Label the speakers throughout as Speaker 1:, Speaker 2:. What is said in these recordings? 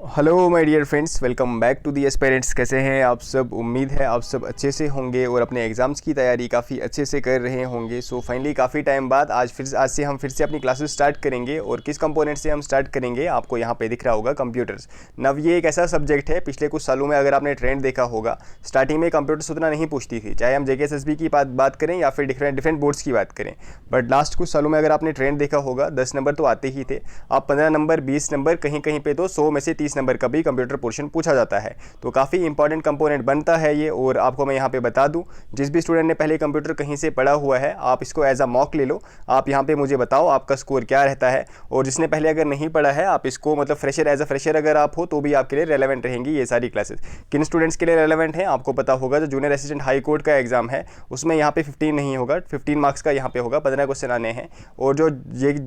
Speaker 1: Hello my dear friends, welcome back to the aspirants. कैसे हैं आप सब? उम्मीद है आप सब अच्छे से होंगे और अपने एग्ज़ाम्स की तैयारी काफ़ी अच्छे से कर रहे होंगे। सो फाइनली काफ़ी टाइम बाद आज से हम फिर से अपनी क्लासेस स्टार्ट करेंगे। और किस कंपोनेंट से हम स्टार्ट करेंगे आपको यहाँ पे दिख रहा होगा, कंप्यूटर्स। नव ये एक ऐसा सब्जेक्ट है, पिछले कुछ सालों में अगर आपने ट्रेंड देखा होगा, स्टार्टिंग में कंप्यूटर्स उतना नहीं पूछती थी, चाहे हम JKSSB की बात करें या फिर डिफरेंट बोर्ड्स की बात करें। बट लास्ट कुछ सालों में अगर आपने ट्रेंड देखा होगा, 10 नंबर तो आते ही थे। आप 15 नंबर, 20 नंबर, कहीं कहीं पे तो 100 में से 30 नंबर का भी कंप्यूटर पोर्शन पूछा जाता है। तो काफ़ी इंपॉर्टेंट कंपोनेंट बनता है ये। और आपको मैं यहाँ पे बता दूं, जिस भी स्टूडेंट ने पहले कंप्यूटर कहीं से पढ़ा हुआ है, आप इसको एज अ मॉक ले लो। आप यहाँ पे मुझे बताओ आपका स्कोर क्या रहता है। और जिसने पहले अगर नहीं पढ़ा है, आप इसको मतलब फ्रेशर, एज अ फ्रेशर अगर आप हो तो भी आपके लिए रेलेवेंट रहेंगी ये सारी क्लासेस। किन स्टूडेंट्स के लिए रेलेवेंट है आपको पता होगा, जो जूनियर असिस्टेंट हाई कोर्ट का एग्जाम है उसमें यहाँ पे 15 नहीं होगा, 15 मार्क्स का यहाँ पे होगा, 15 क्वेश्चन आने हैं। और जो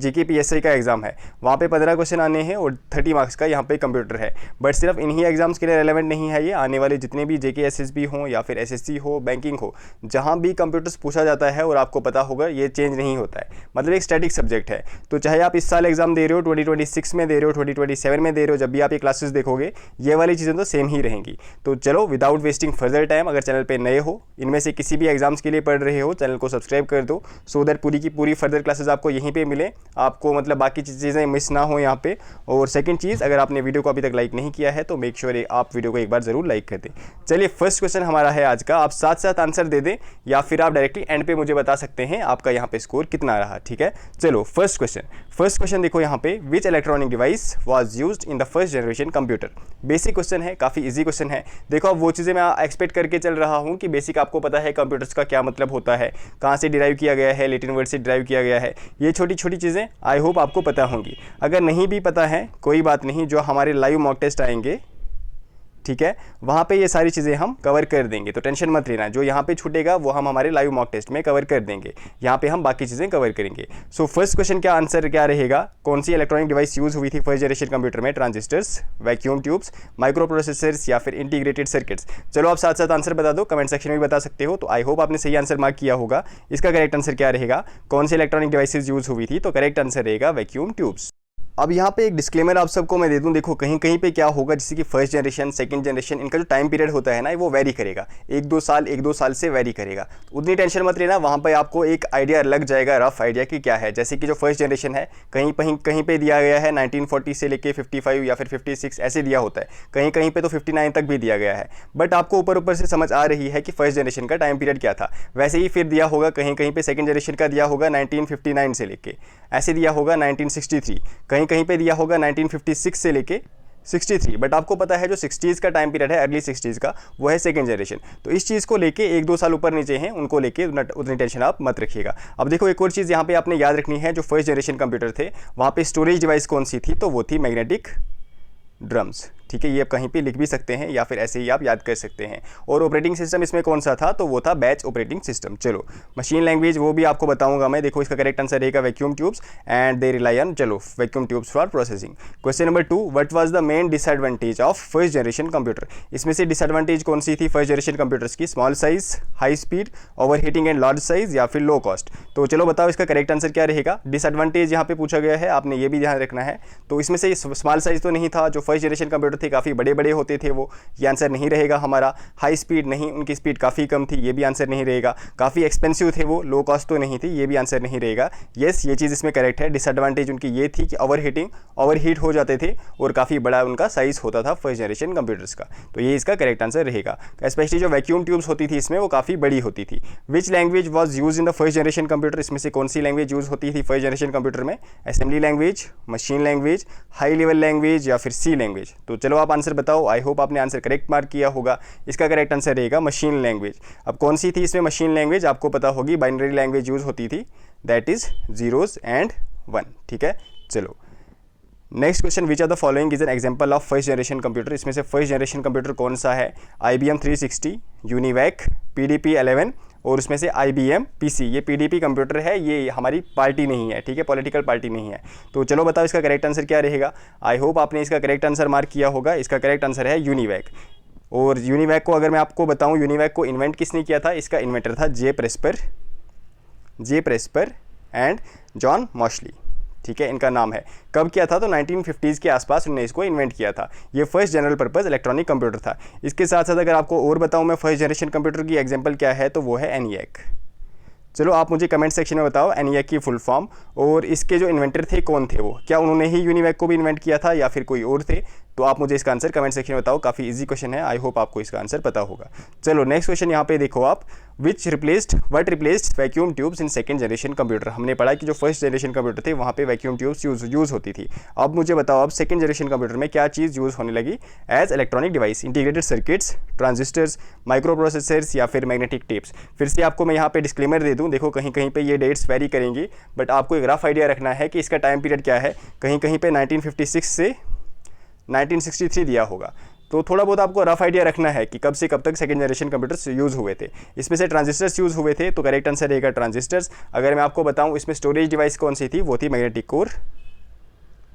Speaker 1: JKPSC का एग्जाम है वहाँ पे 15 क्वेश्चन आने हैं और 30 मार्क्स का यहाँ पे कंप्यूटर है। बट सिर्फ इन्हीं एग्जाम्स के लिए रेलेवेंट नहीं है ये, आने वाले जितने भी JKSSB हो या फिर SSC हो, बैंकिंग हो, जहाँ भी कंप्यूटर्स पूछा जाता है, और आपको पता होगा ये चेंज नहीं होता है, मतलब एक स्टैटिक सब्जेक्ट है। तो चाहे आप इस साल एग्जाम दे रहे हो, 2026 में दे रहे हो, 2027 में दे रहे हो, जब भी आप ये क्लासेस देखोगे ये वाली चीज़ें तो सेम ही रहेंगी। तो चलो, विदाउट वेस्टिंग फर्दर टाइम, अगर चैनल पे नए हो, इनमें से किसी भी एग्जाम्स के लिए पढ़ रहे हो, चैनल को सब्सक्राइब कर दो, सो दैट पूरी की पूरी फर्दर क्लासेस आपको यहीं पे मिले, आपको मतलब बाकी चीज़ें मिस ना हो यहाँ पे। और सेकंड चीज़, अगर आपने वीडियो को अभी तक लाइक नहीं किया है तो मेक श्योर आप वीडियो को एक बार जरूर लाइक कर दें। चलिए, फर्स्ट क्वेश्चन हमारा है आज का। आप साथ साथ आंसर दे दें या फिर आप डायरेक्टली एंड पे मुझे बता सकते हैं आपका यहाँ पे स्कोर कितना रहा, ठीक है। चलो, फर्स्ट क्वेश्चन देखो यहाँ पे, विच electronic device was used in the first generation computer. Basic question है, काफ़ी इजी क्वेश्चन है। देखो, अब वो चीज़ें मैं एक्सपेक्ट करके चल रहा हूँ कि बेसिक आपको पता है कंप्यूटर्स का क्या मतलब होता है, कहाँ से डिराइव किया गया है, लैटिन वर्ड से डिराइव किया गया है। ये छोटी छोटी चीज़ें आई होप आपको पता होंगी। अगर नहीं भी पता है कोई बात नहीं, जो हमारे लाइव मॉक टेस्ट आएंगे, ठीक है, वहाँ पे ये सारी चीज़ें हम कवर कर देंगे, तो टेंशन मत लेना। जो यहाँ पे छूटेगा वो हम हमारे लाइव मॉक टेस्ट में कवर कर देंगे, यहाँ पे हम बाकी चीज़ें कवर करेंगे। सो फर्स्ट क्वेश्चन का आंसर क्या रहेगा? कौन सी इलेक्ट्रॉनिक डिवाइस यूज़ हुई थी फर्स्ट जनरेशन कंप्यूटर में? Transistors, vacuum tubes, micro processors या फिर इंटीग्रेटेड सर्किट्स। चलो, आप साथ साथ आंसर बता दो, कमेंट सेक्शन में भी बता सकते हो। तो आई होप आपने सही आंसर मार्क किया होगा। इसका करेक्ट आंसर क्या रहेगा? कौन सी इलेक्ट्रॉनिक डिवाइसेज यूज़ हुई थी? तो करेक्ट आंसर रहेगा वैक्यूम ट्यूब्स। अब यहाँ पे एक डिस्क्लेमर आप सबको मैं दे दूं, देखो कहीं कहीं पे क्या होगा, जैसे कि फर्स्ट जनरेशन, सेकंड जनरेशन, इनका जो टाइम पीरियड होता है ना, वो वेरी करेगा, एक दो साल से वेरी करेगा। तो उतनी टेंशन मत लेना, वहाँ पे आपको एक आइडिया लग जाएगा, रफ आइडिया कि क्या है। जैसे कि जो फर्स्ट जनरेशन है, कहीं पे दिया गया है 1940 से लेके 55 या फिर 56 ऐसे दिया होता है, कहीं कहीं पे तो 59 तक भी दिया गया है। बट आपको ऊपर ऊपर से समझ आ रही है कि फर्स्ट जनरेशन का टाइम पीरियड क्या था। वैसे ही फिर दिया होगा, कहीं कहीं पे सेकंड जनरेशन का दिया होगा 1959 से लेके, ऐसे दिया होगा 1963, कहीं पे दिया होगा 1956 से लेके 63। बट आपको पता है जो 60s का टाइम पीरियड है, अर्ली 60s का, वो है सेकंड जनरेशन। तो इस चीज़ को लेके एक दो साल ऊपर नीचे हैं, उनको लेके उतनी टेंशन आप मत रखिएगा। अब देखो, एक और चीज़ यहाँ पे आपने याद रखनी है, जो फर्स्ट जनरेशन कंप्यूटर थे वहाँ पे स्टोरेज डिवाइस कौन सी थी? तो वो थी मैग्नेटिक ड्रम्स, ठीक है। ये आप कहीं पे लिख भी सकते हैं या फिर ऐसे ही आप याद कर सकते हैं। और ऑपरेटिंग सिस्टम इसमें कौन सा था? तो वो था बैच ऑपरेटिंग सिस्टम। चलो, मशीन लैंग्वेज वो भी आपको बताऊंगा मैं। देखो, इसका करेक्ट आंसर रहेगा vacuum tubes and they rely on, चलो, vacuum tubes for processing. Question number 2, what was the main disadvantage of first generation computer. इसमें से डिसएडवांटेज कौन सी थी फर्स्ट जनरेशन कंप्यूटर्स की? Small size, high speed, over heating and large size या फिर low cost. तो चलो बताओ, इसका करेक्ट आंसर क्या रहेगा? डिसएडवांटेज यहाँ पे पूछा गया है, आपने ये भी ध्यान रखना है। तो इसमें से स्मॉल साइज तो नहीं था, जो फर्स्ट जनरेशन कंप्यूटर थे काफ़ी बड़े बड़े होते थे वो, ये आंसर नहीं रहेगा हमारा। हाई स्पीड नहीं, उनकी स्पीड काफ़ी कम थी, ये भी आंसर नहीं रहेगा। काफ़ी एक्सपेंसिव थे वो, लो कॉस्ट तो नहीं थी, ये भी आंसर नहीं रहेगा। यस, ये चीज़ इसमें करेक्ट है। डिसएडवांटेज उनकी ये थी कि ओवर हीट हो जाते थे और काफ़ी बड़ा उनका साइज होता था फर्स्ट जनरेशन कंप्यूटर्स का। तो ये इसका करेक्ट आंसर रहेगा। स्पेशली जो वैक्यूम ट्यूब्स होती थी इसमें, वो काफ़ी बड़ी होती थी। Which language was use in the first generation computer. इसमें से कौन सी लैंग्वेज यूज होती थी फर्स्ट जनरेशन कंप्यूटर में? Assembly language, machine language, high level language या फिर सी लैंग्वेज। तो चलो आप आंसर बताओ। आई होप आपने आंसर करेक्ट मार्क किया होगा। इसका करेक्ट आंसर रहेगा मशीन लैंग्वेज। अब कौन सी थी इसमें मशीन लैंग्वेज? आपको पता होगी, बाइनरी लैंग्वेज यूज होती थी, that is zeros and one, ठीक है। चलो, next question, which are the following is an example of first generation computer. इसमें से फर्स्ट जनरेशन कंप्यूटर कौन सा है? IBM 360, यूनिवैक, PDP 11 और उसमें से IBM PC। ये PDP कंप्यूटर है, ये हमारी पार्टी नहीं है, ठीक है, पॉलिटिकल पार्टी नहीं है। तो चलो बताओ, इसका करेक्ट आंसर क्या रहेगा? आई होप आपने इसका करेक्ट आंसर मार्क किया होगा। इसका करेक्ट आंसर है यूनिवैक। और यूनिवैक को अगर मैं आपको बताऊं, यूनिवैक को इन्वेंट किसने किया था? इसका इन्वेंटर था जे प्रेस्पर एंड जॉन मॉशली, ठीक है, इनका नाम है। कब किया था? तो 1950s के आसपास उन्होंने इसको इन्वेंट किया था। ये first general purpose electronic computer था। इसके साथ साथ अगर आपको और बताऊँ मैं फर्स्ट जनरेशन कंप्यूटर की एग्जाम्पल क्या है, तो वो है ENIAC। चलो आप मुझे कमेंट सेक्शन में बताओ ENIAC की फुल फॉर्म, और इसके जो इन्वेंटर थे कौन थे वो, क्या उन्होंने ही यूनिवैक को भी इन्वेंट किया था या फिर कोई और थे? तो आप मुझे इसका आंसर कमेंट सेक्शन में बताओ। काफ़ी इजी क्वेश्चन है, आई होप आपको इसका आंसर पता होगा। चलो नेक्स्ट क्वेश्चन यहाँ पे देखो आप, what replaced vacuum tubes in second generation computer. हमने पढ़ा कि जो फर्स्ट जनरेशन कंप्यूटर थे वहाँ पे वैक्यूम ट्यूब्स यूज़ होती थी। अब मुझे बताओ अब सेकंड जनरेशन कंप्यूटर में क्या चीज़ यूज़ होने लगी as electronic device, integrated circuits, transistors, micro processors या फिर मैग्नेटिक टेप्स। फिर से आपको मैं यहाँ पे डिस्क्लेमर दे दूँ, देखो कहीं कहीं पे ये डेट्स वेरी करेंगी, बट आपको एक रफ आइडिया रखना है कि इसका टाइम पीरियड क्या है। कहीं कहीं पे 1956 से 1963 दिया होगा, तो थोड़ा बहुत आपको रफ आइडिया रखना है कि कब से कब तक सेकंड जनरेशन कंप्यूटर्स यूज़ हुए थे। इसमें से ट्रांजिस्टर्स यूज़ हुए थे, तो करेक्ट आंसर रहेगा ट्रांजिस्टर्स। अगर मैं आपको बताऊं इसमें स्टोरेज डिवाइस कौन सी थी, वो थी मैग्नेटिक कोर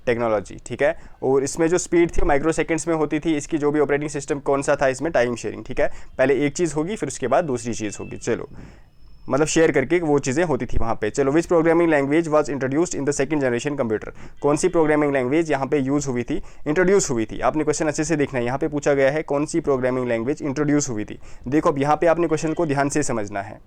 Speaker 1: टेक्नोलॉजी, ठीक है। और इसमें जो स्पीड थी माइक्रो सेकंड्स में होती थी। इसकी जो भी ऑपरेटिंग सिस्टम कौन सा था इसमें, टाइम शेयरिंग, ठीक है। पहले एक चीज़ होगी फिर उसके बाद दूसरी चीज़ होगी, चलो मतलब शेयर करके वो चीज़ें होती थी वहाँ पे। चलो विच programming language was introduced in the second generation computer. कौन सी प्रोग्रामिंग लैंग्वेज यहाँ पे यूज़ हुई थी, इंट्रोड्यूस हुई थी। आपने क्वेश्चन अच्छे से देखना है, यहाँ पे पूछा गया है कौन सी प्रोग्रामिंग लैंग्वेज इंट्रोड्यूस हुई थी। देखो अब यहाँ पे आपने क्वेश्चन को ध्यान से समझना है।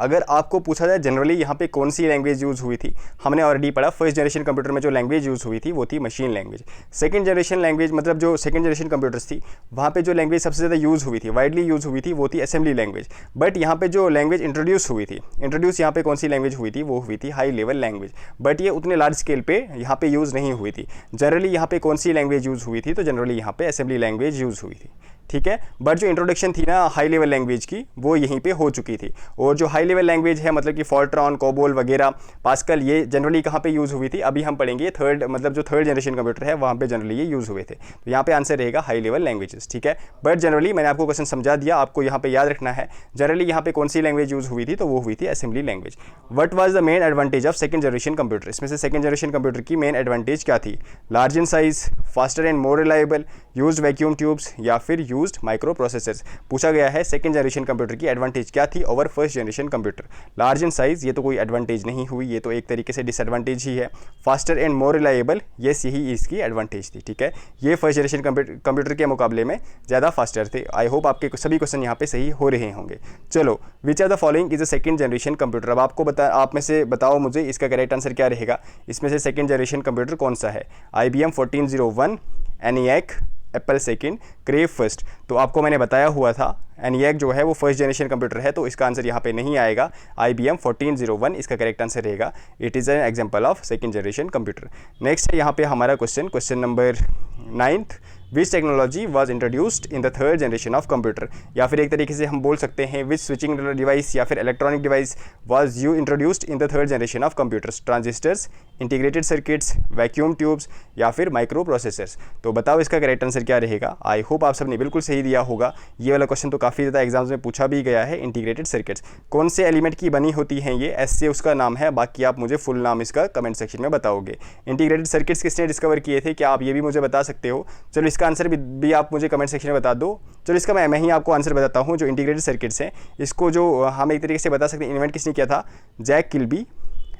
Speaker 1: अगर आपको पूछा जाए जनरली यहाँ पे कौन सी लैंग्वेज यूज़ हुई थी, हमने ऑलरेडी पढ़ा फर्स्ट जनरेशन कंप्यूटर में जो लैंग्वेज यूज़ हुई थी वो थी machine language. Second generation language मतलब जो सेकंड जनरेशन कंप्यूटर्स थी वहाँ पे जो लैंग्वेज सबसे ज़्यादा यूज़ हुई थी, वाइडली यूज़ हुई थी, वो थी असेंबली लैंग्वेज। बट यहाँ पे जो लैंग्वेज इंट्रोड्यूस हुई थी, इंट्रोड्यूस यहाँ पे कौन सी लैंग्वेज हुई थी, वो हुई थी हाई लेवल लैंग्वेज। बट ये उतने लार्ज स्केल पे यहाँ पे यूज़ नहीं हुई थी। जनरली यहाँ पे कौन सी लैंग्वेज यूज़ हुई थी, तो जनरली यहाँ पे असेंबली लैंग्वेज यूज़ हुई थी, ठीक है। बट जो इंट्रोडक्शन थी ना हाई लेवल लैंग्वेज की, वो यहीं पे हो चुकी थी। और जो हाई लेवल लैंग्वेज है मतलब कि फॉर्ट्रॉन, कोबोल वगैरह, पास्कल, ये जनरली कहाँ पे यूज़ हुई थी, अभी हम पढ़ेंगे थर्ड मतलब जो थर्ड जनरेशन कंप्यूटर है वहाँ पे जनरली ये यूज़ हुए थे। तो यहाँ पे आंसर रहेगा हाई लेवल लैंग्वेजेस, ठीक है। बट जनरली मैंने आपको क्वेश्चन समझा दिया, आपको यहाँ पे याद रखना है जनरली यहाँ पे कौन सी लैंग्वेज यूज़ हुई थी, तो वो हुई थी assembly language. What was the main advantage of second generation computer. इसमें से सेकंड जनरेशन कंप्यूटर की मेन एडवांटेज क्या थी? Large in size, faster and more reliable, used vacuum tubes या फिर यूज्ड माइक्रो प्रोसेसर्स। पूछा गया है सेकंड जनरेशन कंप्यूटर की एडवांटेज क्या थी over first generation computer. Large in size, ये तो कोई एडवांटेज नहीं हुई, ये तो एक तरीके से डिसएडवांटेज ही है। Faster and more reliable, yes यही इसकी एडवांटेज थी, ठीक है। ये फर्स्ट जनरेशन कंप्यूटर के मुकाबले में ज़्यादा फास्टर थे। आई होप आपके सभी क्वेश्चन यहाँ पे सही हो रहे होंगे। चलो which are the following is a second generation computer. अब आपको आप में से बताओ मुझे इसका करेक्ट आंसर क्या रहेगा। इसमें से सेकंड जनरेशन कंप्यूटर कौन सा है? IBM 1401, ENIAC, Apple second, crave first. तो आपको मैंने बताया हुआ था ENIAC जो है वो फर्स्ट जनरेशन कंप्यूटर है, तो इसका आंसर यहाँ पे नहीं आएगा। IBM 1401 इसका करेक्ट आंसर रहेगा। It is an example of second generation computer. Next है यहाँ पे हमारा question number 9th, which technology was introduced in the third generation of computer. या फिर एक तरीके से हम बोल सकते हैं विच स्विचिंग डिवाइस या फिर electronic device was introduced in the third generation of computers. Transistors, integrated circuits, vacuum tubes या फिर माइक्रो प्रोसेसर्स। तो बताओ इसका करेक्ट आंसर क्या रहेगा। आई होप आप सबने बिल्कुल सही दिया होगा। ये वाला क्वेश्चन तो काफ़ी ज़्यादा एग्जाम्स में पूछा भी गया है। इंटीग्रेटेड सर्किट्स कौन से एलिमेंट की बनी होती हैं, ये एस से उसका नाम है, बाकी आप मुझे फुल नाम इसका कमेंट सेक्शन में बताओगे। इंटीग्रेटेड सर्किट्स किसने डिस्कवर किए थे, क्या आप ये भी मुझे बता सकते हो? चलो इसका आंसर भी आप मुझे कमेंट सेक्शन में बता दो। चलो इसका मैं ही आपको आंसर बताता हूँ। जो इंटीग्रेटेड सर्किट्स हैं इसको जो हम एक तरीके से बता सकते हैं इन्वेंट किसने किया था, जैक किल्बी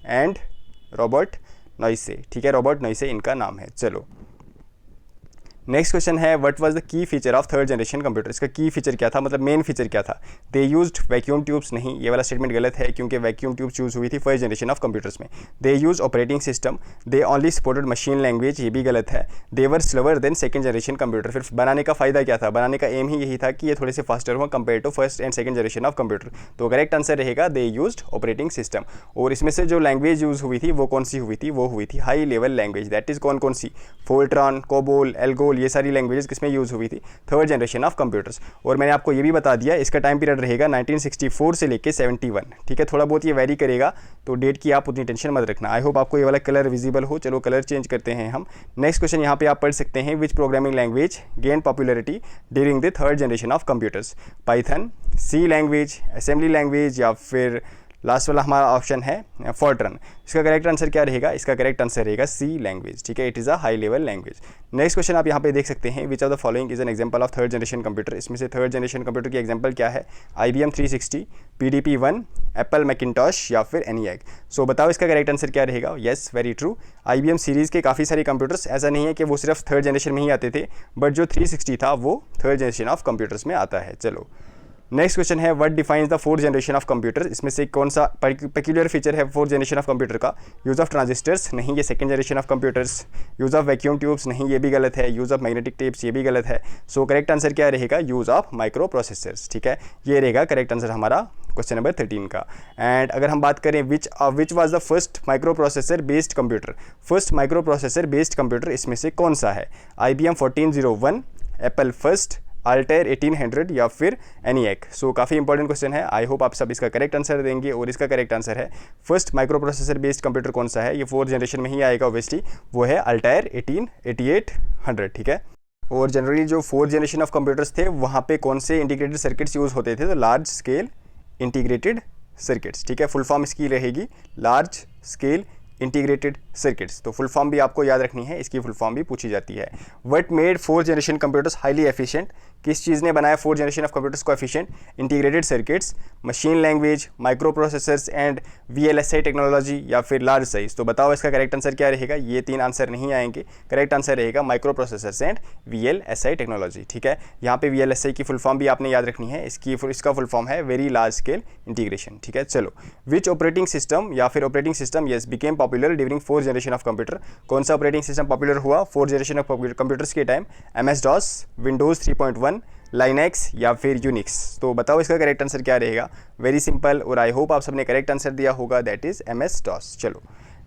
Speaker 1: एंड रॉबर्ट नॉइसे, ठीक है। रॉबर्ट नॉइसे इनका नाम है। चलो नेक्स्ट क्वेश्चन है what was the key feature of third generation computer. इसका की फीचर क्या था, मतलब मेन फीचर क्या था? दे यूज्ड वैक्यूम ट्यूब्स, नहीं ये वाला स्टेटमेंट गलत है क्योंकि वैक्यूम ट्यूब्स यूज हुई थी फर्स्ट जनरेशन ऑफ कंप्यूटर्स में। They use operating system, they only supported machine language, ये भी गलत है। They were slower than second generation computer. फिर बनाने का फायदा क्या था? बनाने का एम ही यही था कि ये थोड़े से फास्टर हो compare to first and second generation of computer. तो करेक्ट आंसर रहेगा दे यूज्ड ऑपरेटिंग सिस्टम। और इसमें से जो लैंग्वेज यूज हुई थी वो कौन सी हुई थी? वो हुई थी high level language. That is कौन कौन सी? फोर्ट्रॉन, कोबोल, एल्गोल, ये सारी लैंग्वेजेस किसमें यूज़ हुई थी? Third generation of computers. और मैंने आपको ये भी बता दिया इसका टाइम पीरियड रहेगा 1964 से लेके 71, ठीक है। थोड़ा बहुत ये वेरी करेगा, तो डेट की आप उतनी टेंशन मत रखना। आई होप आपको ये वाला कलर विजिबल हो। चलो कलर चेंज करते हैं हम। नेक्स्ट क्वेश्चन यहाँ पे आप पढ़ सकते हैं which programming language gain popularity during the third generation of computers. Python, C language, assembly language या फिर लास्ट वाला हमारा ऑप्शन है फोर्ट्रन। इसका करेक्ट आंसर क्या रहेगा? इसका करेक्ट आंसर रहेगा सी लैंग्वेज, ठीक है, it is a high level language. Next question आप यहाँ पे देख सकते हैं, which of the following is an example of third generation computer. इसमें से थर्ड जनरेशन कंप्यूटर की एग्जांपल क्या है? IBM 360, PDP-1, एप्पल मैकिंटॉश या फिर ENIAC। सो बताओ इसका करेक्ट आंसर क्या रहेगा? Yes, very true. IBM series के काफ़ी सारे कंप्यूटर्स, ऐसा नहीं है कि वो सिर्फ थर्ड जनरेशन में ही आते थे, बट जो 360 था वो थर्ड जनरेशन ऑफ कंप्यूटर्स में आता है। चलो नेक्स्ट क्वेश्चन है, what defines the fourth generation of computer. इसमें से कौन सा पेक्यूलियर फीचर है फोर्थ जनरेशन ऑफ कंप्यूटर का? यूज़ ऑफ ट्रांजिस्टर्स, नहीं, ये second generation of computers. Use of vacuum tubes, नहीं, ये भी गलत है। यूज़ ऑफ मैग्नेटिक टेप्स, ये भी गलत है। सो करेक्ट आंसर क्या रहेगा? यूज़ ऑफ माइक्रो प्रोसेसर्स, ठीक है, ये रहेगा करेक्ट आंसर हमारा क्वेश्चन नंबर 13 का। एंड अगर हम बात करें which was the first micro processor based computer, first micro processor based computer इसमें से कौन सा है? IBM 1401, एप्पल फर्स्ट, अल्टेयर 1800 या फिर ENIAC। सो काफ़ी इंपॉर्टेंट क्वेश्चन है, आई होप आप सब इसका करेक्ट आंसर देंगे। और इसका करेक्ट आंसर है first micro processor based computer कौन सा है? ये फोर्थ जनरेशन में ही आएगा ऑब्वियसली, वो है अल्टेयर 8800, ठीक है। और जनरली जो फोर्थ जनरेशन ऑफ कंप्यूटर्स थे वहाँ पे कौन से इंटीग्रेटेड सर्किट्स यूज़ होते थे? तो लार्ज स्केल इंटीग्रेटेड सर्किट्स, ठीक है, फुल फॉर्म इसकी रहेगी लार्ज स्केल इंटीग्रेटेड सर्किट्स। तो फुल फॉर्म भी आपको याद रखनी है, इसकी फुल फॉर्म भी पूछी जाती है। What made fourth generation computers highly efficient, किस चीज़ ने बनाया फोर्थ जनरेशन ऑफ कंप्यूटर्स को efficient? Integrated circuits, machine language, micro processors and VLSI technology या फिर लार्ज साइज। तो बताओ इसका करेक्ट आंसर क्या रहेगा? ये तीन आंसर नहीं आएंगे, करेक्ट आंसर रहेगा micro processors and VLSI technology, ठीक है। यहाँ पे VLSI की फुल फॉर्म भी आपने याद रखनी है, इसका फुल फॉर्म है वेरी लार्ज स्केल इंटीग्रेशन, ठीक है। चलो, विच ऑपरेटिंग सिस्टम या फिर operating system yes became popular during fourth generation of computer. कौन सा ऑपरेटिंग सिस्टम पॉपुलर हुआ फोर्थ जनरेशन ऑफ कंप्यूटर्स के टाइम? MS-DOS, विंडोज़ 3.1, लाइनेक्स या फिर यूनिक्स। तो बताओ इसका करेक्ट आंसर क्या रहेगा? वेरी सिंपल, और आई होप आप सबने करेक्ट आंसर दिया होगा, दैट इज MS-DOS। चलो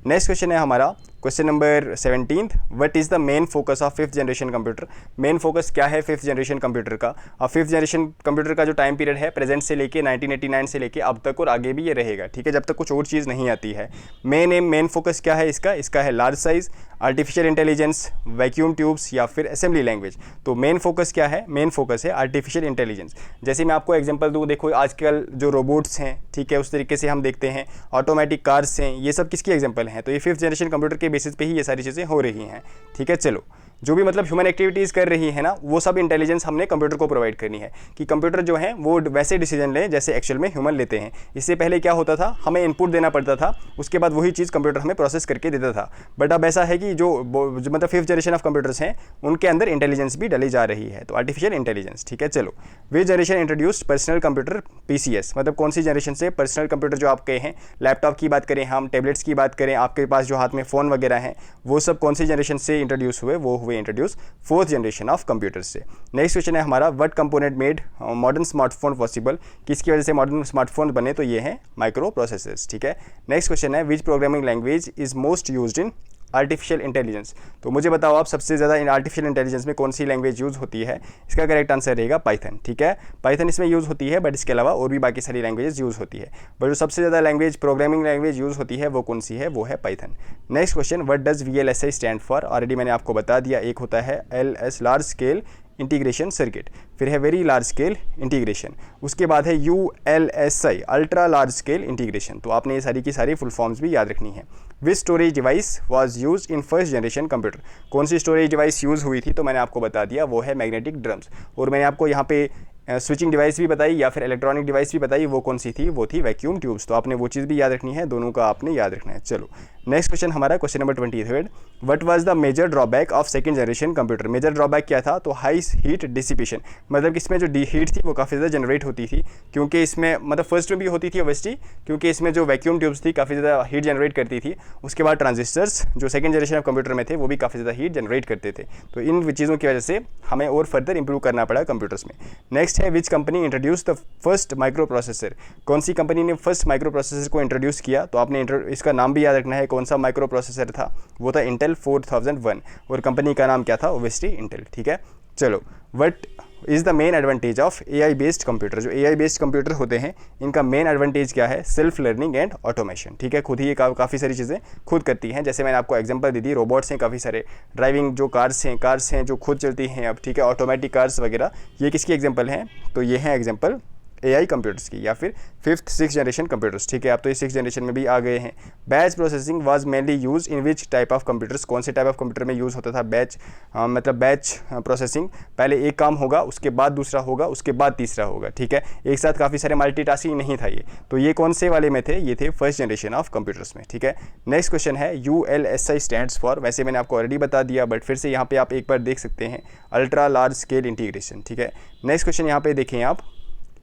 Speaker 1: नेक्स्ट क्वेश्चन है हमारा question number 17, what is the main focus of fifth generation computer. Main focus क्या है फिफ्थ जनरेशन कंप्यूटर का? अब फिफ्थ जनरेशन कंप्यूटर का जो टाइम पीरियड है प्रेजेंट से लेके 1989 से लेके अब तक और आगे भी ये रहेगा, ठीक है, जब तक कुछ और चीज़ नहीं आती है। मेन फोकस क्या है इसका है large size, artificial intelligence, vacuum tubes या फिर असेंबली लैंग्वेज। तो मेन फोकस क्या है? मेन फोकस है आर्टिफिशियल इंटेलिजेंस। जैसे मैं आपको एग्जांपल दूँ, देखो आजकल जो रोबोट्स हैं, ठीक है, उस तरीके से हम देखते हैं ऑटोमेटिक कार्स हैं, ये सब किसकी एग्जांपल हैं? तो ये फिफ्थ जनरेशन कंप्यूटर के बेसिस पे ही ये सारी चीज़ें हो रही हैं, ठीक है। चलो, जो भी मतलब ह्यूमन एक्टिविटीज़ कर रही है ना, वो सब इंटेलिजेंस हमने कंप्यूटर को प्रोवाइड करनी है कि कंप्यूटर जो है वो वैसे डिसीजन लें जैसे एक्चुअल में ह्यूमन लेते हैं। इससे पहले क्या होता था, हमें इनपुट देना पड़ता था, उसके बाद वही चीज़ कंप्यूटर हमें प्रोसेस करके देता था। बट अब ऐसा है कि जो मतलब फिफ्थ जनरेशन ऑफ कंप्यूटर्स हैं उनके अंदर इंटेलिजेंस भी डली जा रही है, तो आर्टिफिशियल इंटेलिजेंस, ठीक है। चलो, विच generation introduced personal computer PCS, मतलब कौन सी जनरेशन से पर्सनल कंप्यूटर जो आपके हैं, लैपटॉप की बात करें हम, टैबलेट्स की बात करें, आपके पास जो हाथ में फ़ोन वगैरह हैं, वो सब कौन सी जनरेशन से इंट्रोड्यूस हुए? वो हुए introduce fourth generation of computers से। नेक्स्ट क्वेश्चन है हमारा, what component made modern smartphone possible, किसकी वजह से मॉडर्न स्मार्टफोन बने? तो ये हैं माइक्रो प्रोसेसर्स, ठीक है। नेक्स्ट क्वेश्चन है, विच programming language is most used in artificial intelligence. तो मुझे बताओ आप सबसे ज़्यादा इन आर्टिफिशियल इंटेलिजेंस में कौन सी लैंग्वेज यूज़ होती है? इसका करेक्ट आंसर रहेगा पाइथन, ठीक है। पाइथन इसमें यूज़ होती है, बट इसके अलावा और भी बाकी सारी लैंग्वेजेस यूज़ होती है, बट जो सबसे ज़्यादा लैंग्वेज प्रोग्रामिंग लैंग्वेज यूज़ होती है वो कौन सी है? वो है Python. Next question, what does VLSI stand for? Already मैंने आपको बता दिया, एक होता है LS large scale integration circuit, फिर है वेरी लार्ज स्केल इंटीग्रेशन, उसके बाद है ULSI ultra large scale integration. तो आपने ये सारी की सारी फुल फॉर्म्स भी याद रखनी है। Which storage device was used in first generation computer, कौन सी स्टोरेज डिवाइस यूज़ हुई थी? तो मैंने आपको बता दिया, वो है मैग्नेटिक ड्रम्स। और मैंने आपको यहाँ पे स्विचिंग डिवाइस भी बताई या फिर इलेक्ट्रॉनिक डिवाइस भी बताई, वो कौन सी थी? वो थी वैक्यूम ट्यूब्स। तो आपने वो चीज़ भी याद रखनी है, दोनों का आपने याद रखना है। चलो नेक्स्ट क्वेश्चन हमारा question number 23, what was the major drawback of second generation computer. Major drawback क्या था? तो हाई हीट डिसिपेशन, मतलब कि इसमें जो हीट थी वो काफ़ी ज़्यादा जनरेट होती थी, क्योंकि इसमें मतलब फर्स्ट में भी होती थी ऑब्वियसली, क्योंकि इसमें जो वैक्यूम ट्यूब्स थी काफ़ी ज़्यादा हीट जनरेट करती थी। उसके बाद ट्रांजिस्टर्स जो सेकंड जनरेशन ऑफ कंप्यूटर में थे वो भी काफ़ी ज़्यादा हीट जनरेट करते थे। तो इन चीज़ों की वजह से हमें और फर्दर इंप्रूव करना पड़ा कंप्यूटर्स में। नेक्स्ट है, which company introduce the first micro processor, कौन सी कंपनी ने फर्स्ट माइक्रो प्रोसेसर को इंट्रोड्यूस किया? तो आपने इसका नाम भी याद रखना है, कौन सा माइक्रो प्रोसेसर था? वो था इंटेल 4001, और कंपनी का नाम क्या था? ओब्वियसली इंटेल, ठीक है। चलो, what is the main advantage of AI based computer. जो AI बेस्ड कंप्यूटर होते हैं इनका मेन एडवांटेज क्या है? सेल्फ लर्निंग एंड ऑटोमेशन, ठीक है, खुद ही ये काफ़ी सारी चीज़ें खुद करती हैं। जैसे मैंने आपको एग्जांपल दी थी, रोबोट्स हैं काफ़ी सारे, ड्राइविंग जो कार्स हैं जो खुद चलती हैं अब, ठीक है, ऑटोमेटिक कार्स वगैरह, ये किसकी एग्जांपल हैं? तो ये हैं एग्जांपल AI कंप्यूटर्स की, या फिर 5th 6th जनरेशन कंप्यूटर्स, ठीक है। अब तो ये 6th जनरेशन में भी आ गए हैं। Batch processing was mainly use in which type of computers, कौन से टाइप ऑफ कंप्यूटर में यूज़ होता था बैच, मतलब बैच प्रोसेसिंग, पहले एक काम होगा, उसके बाद दूसरा होगा, उसके बाद तीसरा होगा, ठीक है। एक साथ काफ़ी सारे मल्टीटास्किंग नहीं था ये। तो ये कौन से वाले में थे? ये थे फर्स्ट जनरेशन ऑफ कंप्यूटर्स में, ठीक है। नेक्स्ट क्वेश्चन है ULSI स्टैंड्स फॉर, वैसे मैंने आपको ऑलरेडी बता दिया, बट फिर से यहाँ पे आप एक बार देख सकते हैं, अल्ट्रा लार्ज स्केल इंटीग्रेशन, ठीक है। नेक्स्ट क्वेश्चन यहाँ पे देखें आप,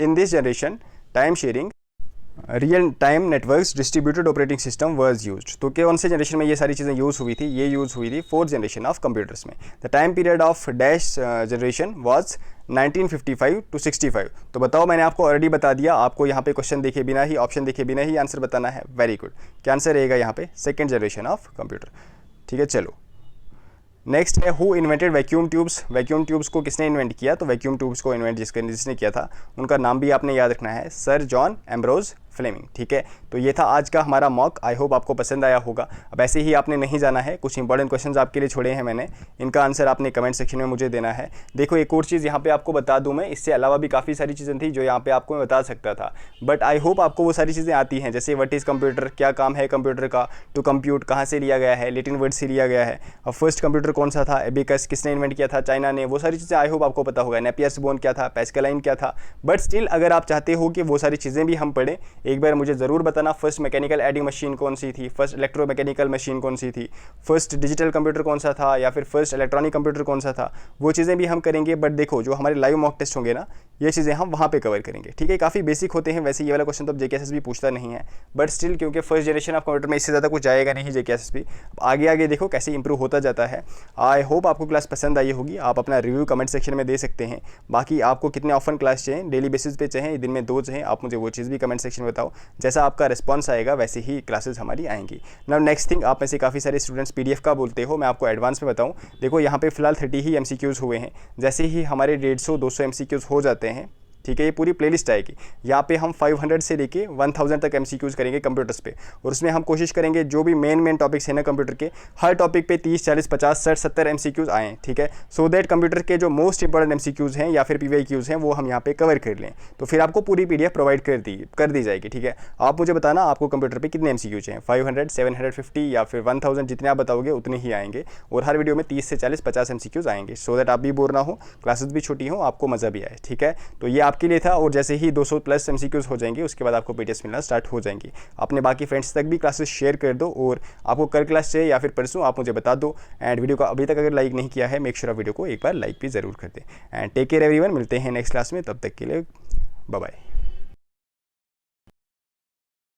Speaker 1: in this generation time sharing real time networks distributed operating system was used. तो कौन से जनरेशन में ये सारी चीज़ें यूज़ हुई थी? ये यूज़ हुई थी 4th जनरेशन ऑफ कंप्यूटर्स में। The time period of dash generation was 1955 to 65। तो बताओ, मैंने आपको ऑलरेडी बता दिया, आपको यहाँ पे क्वेश्चन देखे बिना ही, ऑप्शन देखे बिना ही आंसर बताना है। Very good. क्या आंसर रहेगा यहाँ पे? 2nd जनरेशन ऑफ कंप्यूटर, ठीक है। चलो नेक्स्ट है, who invented vacuum tubes. Vacuum tubes को किसने इन्वेंट किया? तो वैक्यूम ट्यूब्स को इन्वेंट जिसने किया था, उनका नाम भी आपने याद रखना है, सर जॉन एम्ब्रोज फ्लेमिंग, ठीक है। तो ये था आज का हमारा मॉक, आई होप आपको पसंद आया होगा। अब ऐसे ही आपने नहीं जाना है, कुछ इंपॉर्टेंट क्वेश्चंस आपके लिए छोड़े हैं मैंने, इनका आंसर आपने कमेंट सेक्शन में मुझे देना है। देखो एक और चीज़ यहाँ पे आपको बता दूँ मैं, इससे अलावा भी काफ़ी सारी चीज़ें थी जो यहाँ पे आपको मैं बता सकता था, बट आई होप आपको वो सारी चीज़ें आती हैं, जैसे व्हाट इज़ कंप्यूटर, क्या काम है कंप्यूटर का, टू कंप्यूट कहाँ से लिया गया है, लैटिन वर्ड से लिया गया है, अब फर्स्ट कंप्यूटर कौन सा था, एबेकस किसने इन्वेंट किया था, चाइना ने, वो सारी चीज़ें आई होप आपको पता होगा, नेपियर्स बोन क्या था, पैस्कलाइन क्या था। बट स्टिल अगर आप चाहते हो कि वो सारी चीज़ें भी हम पढ़ें, एक बार मुझे ज़रूर बताना, फर्स्ट मैकेनिकल एडिंग मशीन कौन सी थी, फर्स्ट इलेक्ट्रोमैकेनिकल मशीन कौन सी थी, फर्स्ट डिजिटल कंप्यूटर कौन सा था, या फिर फर्स्ट इलेक्ट्रॉनिक कंप्यूटर कौन सा था, वो चीज़ें भी हम करेंगे। बट देखो जो हमारे लाइव मॉक टेस्ट होंगे ना, ये चीज़ें हम वहाँ पे कवर करेंगे, ठीक है। काफ़ी बेसिक होते हैं वैसे, ये वाला क्वेश्चन तो JKSS भी पूछता नहीं है, बट स्टिल क्योंकि फर्स्ट जनरेशन ऑफ कंप्यूटर में इससे ज़्यादा कुछ जाएगा नहीं JKSS भी। आगे आगे देखो कैसे इंप्रूव होता जाता है। आई होप आपको क्लास पसंद आई होगी, आप अपना रिव्यू कमेंट सेक्शन में दे सकते हैं। बाकी आपको कितने ऑफन क्लास चाहिए, डेली बेसिस पे चाहिए, दिन में 2 चाहिए, आप मुझे वो चीज़ भी कमेंट सेक्शन में बताओ। जैसा आपका रिस्पॉन्स आएगा वैसे ही क्लासेस हमारी आएंगी। नाउ नेक्स्ट थिंग, आप में से काफ़ी सारे स्टूडेंट्स PDF का बोलते हो, मैं आपको एडवांस में बताऊं। देखो यहाँ पे फिलहाल 30 ही MCQs हुए हैं, जैसे ही हमारे 150-200 MCQs हो जाते हैं, ठीक है, ये पूरी प्लेलिस्ट आएगी। यहाँ पे हम 500 से लेके 1000 तक MCQs करेंगे कंप्यूटर्स पे, और उसमें हम कोशिश करेंगे जो भी मेन टॉपिक्स हैं ना कंप्यूटर के, हर टॉपिक पे 30, 40, 50, 60, 70 MCQs आएँ, ठीक है। सो दैट कंप्यूटर के जो मोस्ट इंपॉर्टेंट MCQs हैं या फिर PYQs हैं वो हम यहाँ पे कवर कर लें, तो फिर आपको पूरी PDF प्रोवाइड कर दी जाएगी, ठीक है। आप मुझे बताना आपको कंप्यूटर पर कितने MCQs हैं, 500, 750 या फिर 1000, जितने आप बताओगे उतने ही आएंगे, और हर वीडियो में 30 से 40, 50 MCQs आएंगे, सो दैट आप भी बोर ना हो, क्लासेस भी छोटी हों, आपको मज़ा भी आए, ठीक है। तो ये आपके लिए था, और जैसे ही 200+ MCQs हो जाएंगे उसके बाद आपको PDFs मिलना स्टार्ट हो जाएंगी। अपने बाकी फ्रेंड्स तक भी क्लासेस शेयर कर दो, और आपको कल क्लास चाहिए या फिर परसों आप मुझे बता दो। एंड वीडियो को अभी तक अगर लाइक नहीं किया है, मेक श्योर वीडियो को एक बार लाइक भी ज़रूर कर दें। एंड टेक केयर एवरीवन, मिलते हैं नेक्स्ट क्लास में, तब तक के लिए बाय बाय।